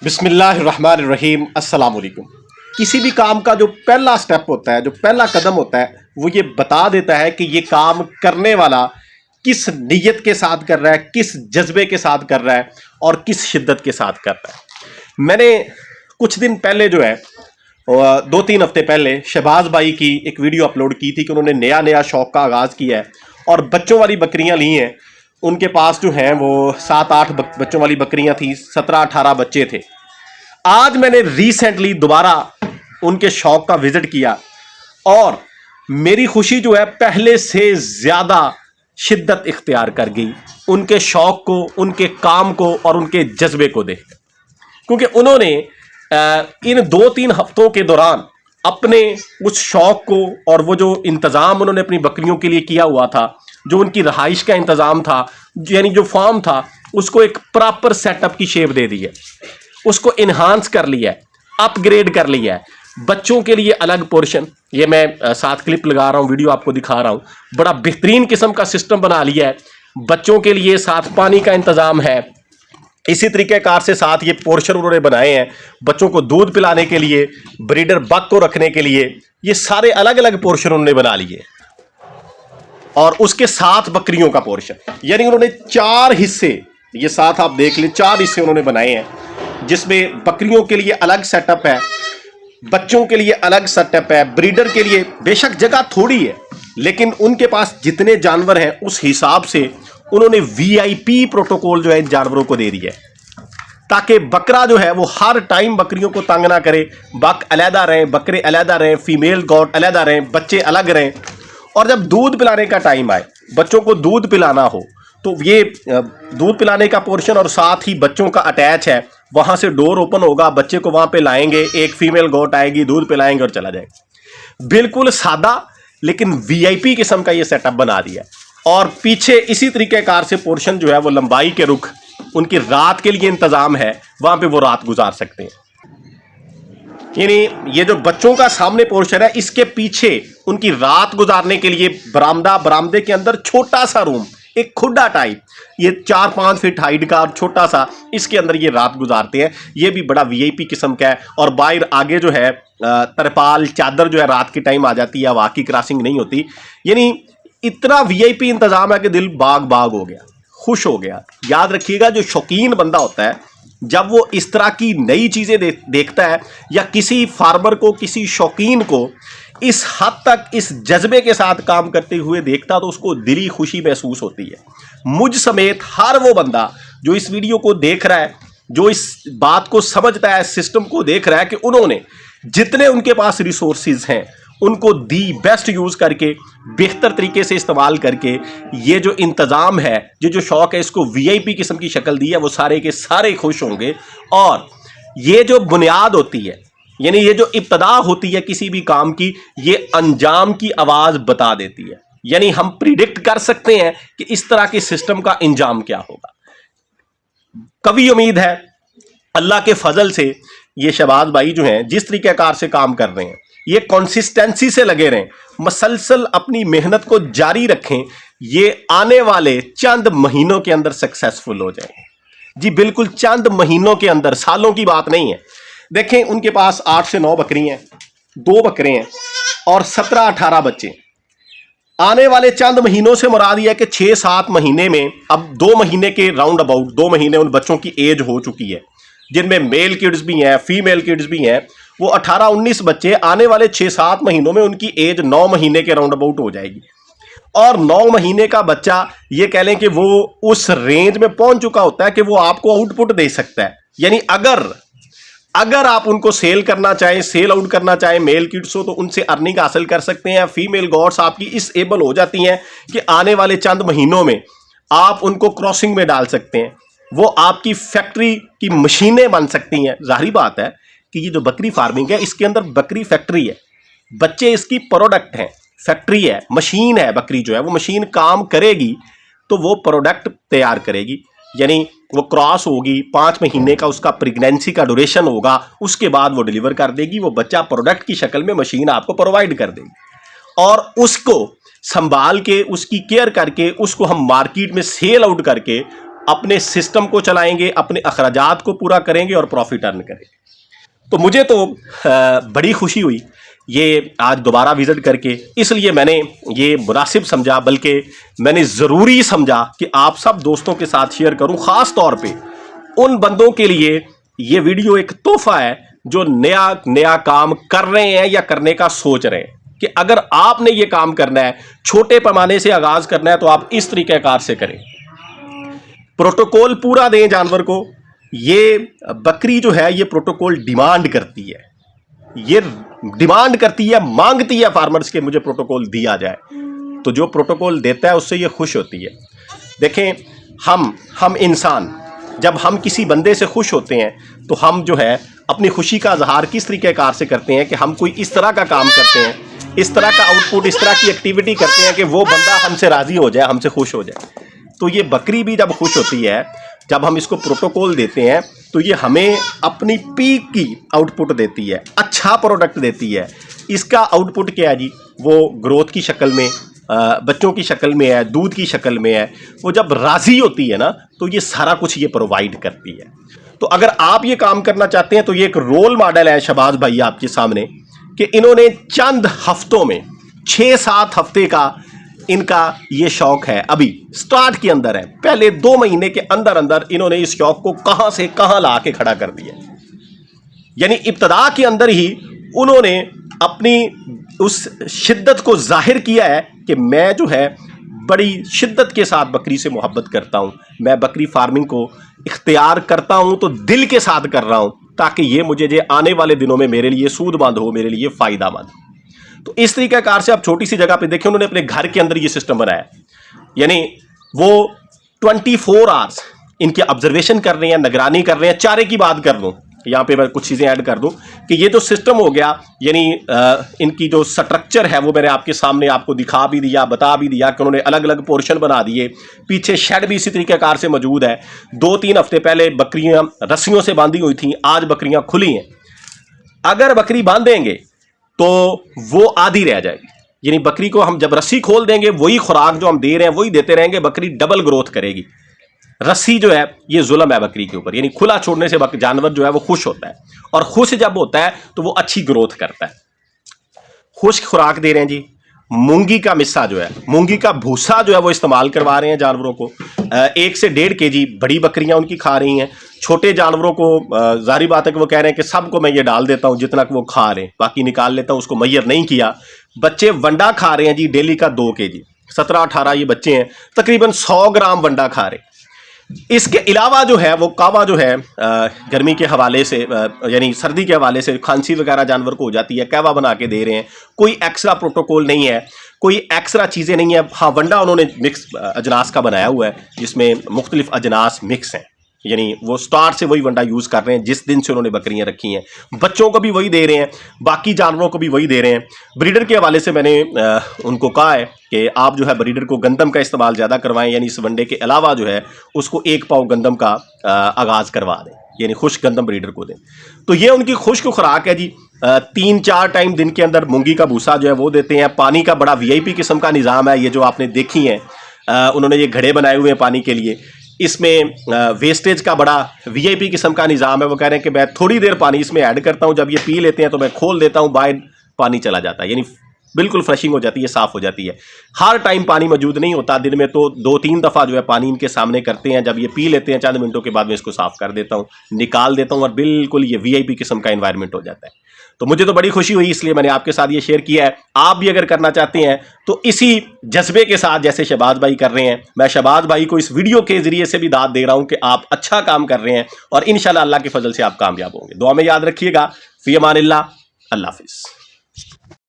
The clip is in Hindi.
बिस्मिल्लाहिर्रहमानिर्रहीम अस्सलाम वालेकुम। किसी भी काम का जो पहला स्टेप होता है, जो पहला कदम होता है, वो ये बता देता है कि ये काम करने वाला किस नीयत के साथ कर रहा है, किस जज्बे के साथ कर रहा है और किस शिद्दत के साथ कर रहा है। मैंने कुछ दिन पहले जो है 2-3 हफ्ते पहले शहबाज भाई की एक वीडियो अपलोड की थी कि उन्होंने नया नया शौक का आगाज़ किया है और बच्चों वाली बकरियां ली हैं। उनके पास जो हैं वो 7-8 बच्चों वाली बकरियां थी, 17-18 बच्चे थे। आज मैंने रिसेंटली दोबारा उनके शौक का विजिट किया और मेरी खुशी जो है पहले से ज़्यादा शिद्दत इख्तियार कर गई उनके शौक को, उनके काम को और उनके जज्बे को देख, क्योंकि उन्होंने इन 2-3 हफ्तों के दौरान अपने उस शौक को और वो जो इंतज़ाम उन्होंने अपनी बकरियों के लिए किया हुआ था, जो उनकी रहाइश का इंतज़ाम था, यानी जो फार्म था, उसको एक प्रॉपर सेटअप की शेप दे दी है, उसको इन्हांस कर लिया है, अपग्रेड कर लिया है। बच्चों के लिए अलग पोर्शन, ये मैं साथ क्लिप लगा रहा हूँ, वीडियो आपको दिखा रहा हूँ, बड़ा बेहतरीन किस्म का सिस्टम बना लिया है। बच्चों के लिए साथ पानी का इंतज़ाम है, इसी तरीक़ेकार से साथ ये पोर्शन उन्होंने बनाए हैं बच्चों को दूध पिलाने के लिए, ब्रीडर बक को रखने के लिए, ये सारे अलग अलग पोर्शन उन्होंने बना लिए और उसके साथ बकरियों का पोर्शन, यानी उन्होंने 4 हिस्से, ये साथ आप देख लें, 4 हिस्से उन्होंने बनाए हैं, जिसमें बकरियों के लिए अलग सेटअप है, बच्चों के लिए अलग सेटअप है, ब्रीडर के लिए बेशक जगह थोड़ी है लेकिन उनके पास जितने जानवर हैं उस हिसाब से उन्होंने वीआईपी प्रोटोकॉल जो है इन जानवरों को दे दिया है, ताकि बकरा जो है वो हर टाइम बकरियों को तंग ना करे, बक अलहदा रहें, बकरे अलहदा रहें, फीमेल गॉट अलहदा रहें, बच्चे अलग रहें। और जब दूध पिलाने का टाइम आए, बच्चों को दूध पिलाना हो, तो ये दूध पिलाने का पोर्शन और साथ ही बच्चों का अटैच है, वहाँ से डोर ओपन होगा, बच्चे को वहाँ पे लाएंगे, एक फीमेल गोट आएगी, दूध पिलाएंगे और चला जाएगा। बिल्कुल सादा लेकिन वीआईपी किस्म का ये सेटअप बना दिया और पीछे इसी तरीक़ेकार से पोर्शन जो है वो लंबाई के रुख, उनकी रात के लिए इंतज़ाम है, वहाँ पे वो रात गुजार सकते हैं। यानी ये जो बच्चों का सामने पोर्शन है, इसके पीछे उनकी रात गुजारने के लिए बरामदे के अंदर छोटा सा रूम, एक खुड्डा टाइप, ये 4-5 फीट हाइट का और छोटा सा, इसके अंदर ये रात गुजारते हैं। ये भी बड़ा वीआईपी किस्म का है और बाहर आगे जो है तरपाल चादर जो है रात के टाइम आ जाती है, हवा की क्रॉसिंग नहीं होती। यानी इतना वीआईपी इंतजाम है कि दिल बाग बाग हो गया, खुश हो गया। याद रखिएगा, जो शौकीन बंदा होता है जब वो इस तरह की नई चीज़ें देखता है या किसी फार्मर को, किसी शौकीन को इस हद तक इस जज्बे के साथ काम करते हुए देखता, तो उसको दिली खुशी महसूस होती है। मुझ समेत हर वो बंदा जो इस वीडियो को देख रहा है, जो इस बात को समझता है, सिस्टम को देख रहा है कि उन्होंने जितने उनके पास रिसोर्सेज हैं उनको दी बेस्ट यूज़ करके, बेहतर तरीके से इस्तेमाल करके, ये जो इंतज़ाम है, ये जो शौक़ है, इसको वीआईपी किस्म की शक्ल दी है, वो सारे के सारे खुश होंगे। और ये जो बुनियाद होती है, यानी ये जो इब्तदा होती है किसी भी काम की, ये अंजाम की आवाज़ बता देती है। यानी हम प्रिडिक्ट कर सकते हैं कि इस तरह के सिस्टम का अंजाम क्या होगा। कभी उम्मीद है अल्लाह के फजल से ये शहबाज भाई जो हैं जिस तरीक़ेकार से काम कर रहे हैं, ये कंसिस्टेंसी से लगे रहें, मसलसल अपनी मेहनत को जारी रखें, ये आने वाले चंद महीनों के अंदर सक्सेसफुल हो जाएंगे। जी बिल्कुल, चंद महीनों के अंदर, सालों की बात नहीं है। देखें, उनके पास 8 से 9 बकरी हैं, 2 बकरे हैं और 17-18 बच्चे। आने वाले चंद महीनों से मुराद यह है कि 6-7 महीने में, अब 2 महीने के राउंड अबाउट 2 महीने उन बच्चों की एज हो चुकी है, जिनमें मेल किड्स भी हैं, फीमेल किड्स भी हैं। वो 18-19 बच्चे आने वाले 6-7 महीनों में उनकी एज 9 महीने के राउंड अबाउट हो जाएगी और 9 महीने का बच्चा, ये कह लें कि वो उस रेंज में पहुंच चुका होता है कि वो आपको आउटपुट दे सकता है। यानी अगर आप उनको सेल करना चाहें, सेल आउट करना चाहें, मेल किड्स हो, तो उनसे अर्निंग हासिल कर सकते हैं। फीमेल गॉड्स आपकी इस एबल हो जाती हैं कि आने वाले चंद महीनों में आप उनको क्रॉसिंग में डाल सकते हैं, वो आपकी फैक्ट्री की मशीनें बन सकती हैं। जाहिर बात है कि ये जो बकरी फार्मिंग है, इसके अंदर बकरी फैक्ट्री है, बच्चे इसकी प्रोडक्ट हैं, फैक्ट्री है, मशीन है। बकरी जो है वो मशीन काम करेगी तो वो प्रोडक्ट तैयार करेगी, यानी वो क्रॉस होगी, 5 महीने का उसका प्रेगनेंसी का ड्यूरेशन होगा, उसके बाद वो डिलीवर कर देगी। वो बच्चा प्रोडक्ट की शक्ल में मशीन आपको प्रोवाइड कर देगी और उसको संभाल के, उसकी केयर करके, उसको हम मार्केट में सेल आउट करके अपने सिस्टम को चलाएंगे, अपने अखराजात को पूरा करेंगे और प्रॉफिट अर्न करेंगे। तो मुझे तो बड़ी खुशी हुई ये आज दोबारा विज़िट करके, इसलिए मैंने ये मुनासिब समझा, बल्कि मैंने ज़रूरी समझा कि आप सब दोस्तों के साथ शेयर करूं, ख़ास तौर पे उन बंदों के लिए ये वीडियो एक तोहफ़ा है जो नया नया काम कर रहे हैं या करने का सोच रहे हैं कि अगर आपने ये काम करना है, छोटे पैमाने से आगाज़ करना है, तो आप इस तरीक़ेकार से करें। प्रोटोकॉल पूरा दें जानवर को। ये बकरी जो है ये प्रोटोकॉल डिमांड करती है, ये डिमांड करती है, मांगती है फार्मर्स के मुझे प्रोटोकॉल दिया जाए। तो जो प्रोटोकॉल देता है उससे ये खुश होती है। देखें, हम इंसान जब हम किसी बंदे से खुश होते हैं तो हम जो है अपनी खुशी का इजहार किस तरीक़ेकार से करते हैं कि हम कोई इस तरह का काम करते हैं, इस तरह का आउटपुट, इस तरह की एक्टिविटी करते हैं कि वो बंदा हमसे राज़ी हो जाए, हमसे खुश हो जाए। तो ये बकरी भी जब खुश होती है, जब हम इसको प्रोटोकॉल देते हैं, तो ये हमें अपनी पीक की आउटपुट देती है, अच्छा प्रोडक्ट देती है। इसका आउटपुट क्या है जी? वो ग्रोथ की शक्ल में, बच्चों की शक्ल में है, दूध की शक्ल में है। वो जब राज़ी होती है ना, तो ये सारा कुछ ये प्रोवाइड करती है। तो अगर आप ये काम करना चाहते हैं तो ये एक रोल मॉडल है शहबाज भाई आपके सामने कि इन्होंने चंद हफ्तों में 6-7 हफ्ते का इनका ये शौक है, अभी स्टार्ट के अंदर है। पहले 2 महीने के अंदर अंदर इन्होंने इस शौक को कहां से कहां ला के खड़ा कर दिया। यानी इब्तदा के अंदर ही उन्होंने अपनी उस शिद्दत को जाहिर किया है कि मैं जो है बड़ी शिद्दत के साथ बकरी से मोहब्बत करता हूं, मैं बकरी फार्मिंग को इख्तियार करता हूं तो दिल के साथ कर रहा हूं, ताकि ये मुझे जो आने वाले दिनों में मेरे लिए सूदमंद हो, मेरे लिए फ़ायदामंद। तो इस तरीक़ेकार से आप छोटी सी जगह पे देखें, उन्होंने अपने घर के अंदर ये सिस्टम बनाया। यानी वो 24 आवर्स इनके ऑब्जर्वेशन कर रहे हैं, निगरानी कर रहे हैं। चारे की बात कर दूं, यहाँ पे मैं कुछ चीज़ें ऐड कर दूं कि ये जो सिस्टम हो गया, यानी इनकी जो स्ट्रक्चर है वो मैंने आपके सामने आपको दिखा भी दिया, बता भी दिया कि उन्होंने अलग अलग पोर्शन बना दिए। पीछे शेड भी इसी तरीक़ेकार से मौजूद है। 2-3 हफ्ते पहले बकरियाँ रस्सियों से बांधी हुई थी, आज बकरियाँ खुली हैं। अगर बकरी बांधेंगे तो वो आधी रह जाएगी। यानी बकरी को हम जब रस्सी खोल देंगे, वही खुराक जो हम दे रहे हैं वही देते रहेंगे, बकरी डबल ग्रोथ करेगी। रस्सी जो है ये जुल्म है बकरी के ऊपर। यानी खुला छोड़ने से जानवर जो है वो खुश होता है, और खुश जब होता है तो वो अच्छी ग्रोथ करता है। खुश्क खुराक दे रहे हैं जी। मूंगी का मिस्सा जो है, मूंगी का भूसा जो है वो इस्तेमाल करवा रहे हैं जानवरों को। 1 से 1.5 kg बड़ी बकरियां उनकी खा रही हैं। छोटे जानवरों को जाहिर बात है कि वो कह रहे हैं कि सबको मैं ये डाल देता हूं जितना कि वो खा रहे हैं, बाकी निकाल लेता हूं, उसको मैयर नहीं किया। बच्चे वंडा खा रहे हैं जी, डेली का 2 kg, 17-18 ये बच्चे हैं, तकरीबन 100 ग्राम वंडा खा रहे हैं। इसके अलावा जो है वो कावा जो है गर्मी के हवाले से, यानी सर्दी के हवाले से खांसी वगैरह जानवर को हो जाती है, कहवा बना के दे रहे हैं। कोई एक्स्ट्रा प्रोटोकॉल नहीं है, कोई एक्स्ट्रा चीज़ें नहीं है। हाँ, वंडा उन्होंने मिक्स अजनास का बनाया हुआ है जिसमें मुख्तलिफ अजनास मिक्स हैं। यानी वो स्टार्ट से वही वंडा यूज़ कर रहे हैं जिस दिन से उन्होंने बकरियां रखी हैं। बच्चों को भी वही दे रहे हैं, बाकी जानवरों को भी वही दे रहे हैं। ब्रीडर के हवाले से मैंने उनको कहा है कि आप जो है ब्रीडर को गंदम का इस्तेमाल ज़्यादा करवाएं, यानी इस वंडे के अलावा जो है उसको 1 पाव गंदम का आगाज़ करवा दें, यानी खुश्क गंदम ब्रीडर को दें। तो ये उनकी खुश्क खुराक है जी। 3-4 टाइम दिन के अंदर मूंगी का भूसा जो है वो देते हैं। पानी का बड़ा VIP किस्म का निज़ाम है, ये जो आपने देखी हैं उन्होंने ये घड़े बनाए हुए हैं पानी के लिए। इसमें वेस्टेज का बड़ा VIP किस्म का निज़ाम है। वो कह रहे हैं कि मैं थोड़ी देर पानी इसमें ऐड करता हूं, जब ये पी लेते हैं तो मैं खोल देता हूं, बाहर पानी चला जाता है, यानी बिल्कुल फ्लशिंग हो जाती है, साफ़ हो जाती है। हर टाइम पानी मौजूद नहीं होता, दिन में तो 2-3 दफ़ा जो है पानी इनके सामने करते हैं। जब ये पी लेते हैं चंद मिनटों के बाद मैं इसको साफ़ कर देता हूँ, निकाल देता हूँ, और बिल्कुल ये VIP किस्म का इन्वायरमेंट हो जाता है। तो मुझे तो बड़ी खुशी हुई, इसलिए मैंने आपके साथ ये शेयर किया है। आप भी अगर करना चाहते हैं तो इसी जज्बे के साथ जैसे शहबाज भाई कर रहे हैं, मैं शहबाज भाई को इस वीडियो के ज़रिए से भी दाद दे रहा हूँ कि आप अच्छा काम कर रहे हैं, और इंशाल्लाह अल्लाह के फजल से आप कामयाब होंगे। दुआ में याद रखिएगा। फ़ी अमानिल्लाह, अल्लाह हाफ़िज़।